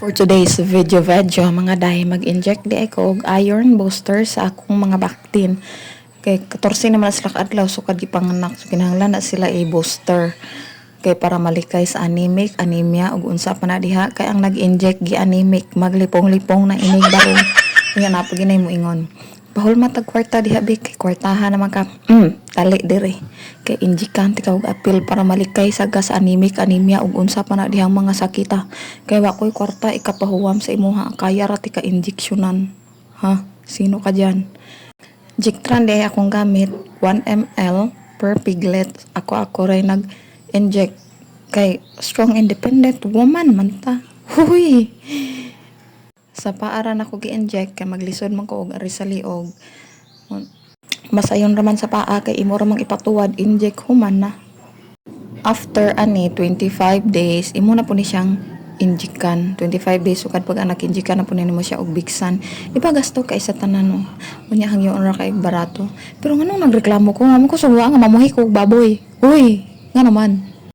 For today's video mga dahi mag-inject di ako og iron booster sa akong mga baktin. Kay 14 naman sila kadlaw so kad gipanganak so kinahanglan na sila i-booster. Kay para malikay sa anemic, anemia ug unsa pa na diha kay ang nag-inject gi anemic maglipong-lipong na inig baron. Kaya na pa ginay mo ingon. Bahol matag kwarta diha bik kay kwartahan naman ka. Tali dire. Kay injikan ti og apil para malikay sa gas anemic, anemia ug unsa pa na dihang mga sakita. Kay wa koy kwarta ikapahuwam sa imuha kaya ra ti ka injeksyonan. Ha? Sino ka diyan? Jictran di akong gamit 1 ml per piglet. Ako ray nag-inject kay strong independent woman man ta. Huy. Sa paaran ako gi-inject kay maglisod man ko og ari sa liog. Masayon raman sa paa kay imo ramang ipatuwad inject human na. After 25 days imo na po ni siyang injikan 25 days sukad pag anak injikan na po nimo siya og bigsan di ba gasto kay sa tanan no unya hangyo ra kay barato pero nganong nagreklamo ko nga suwa nga mamuhi ko og baboy uy nga naman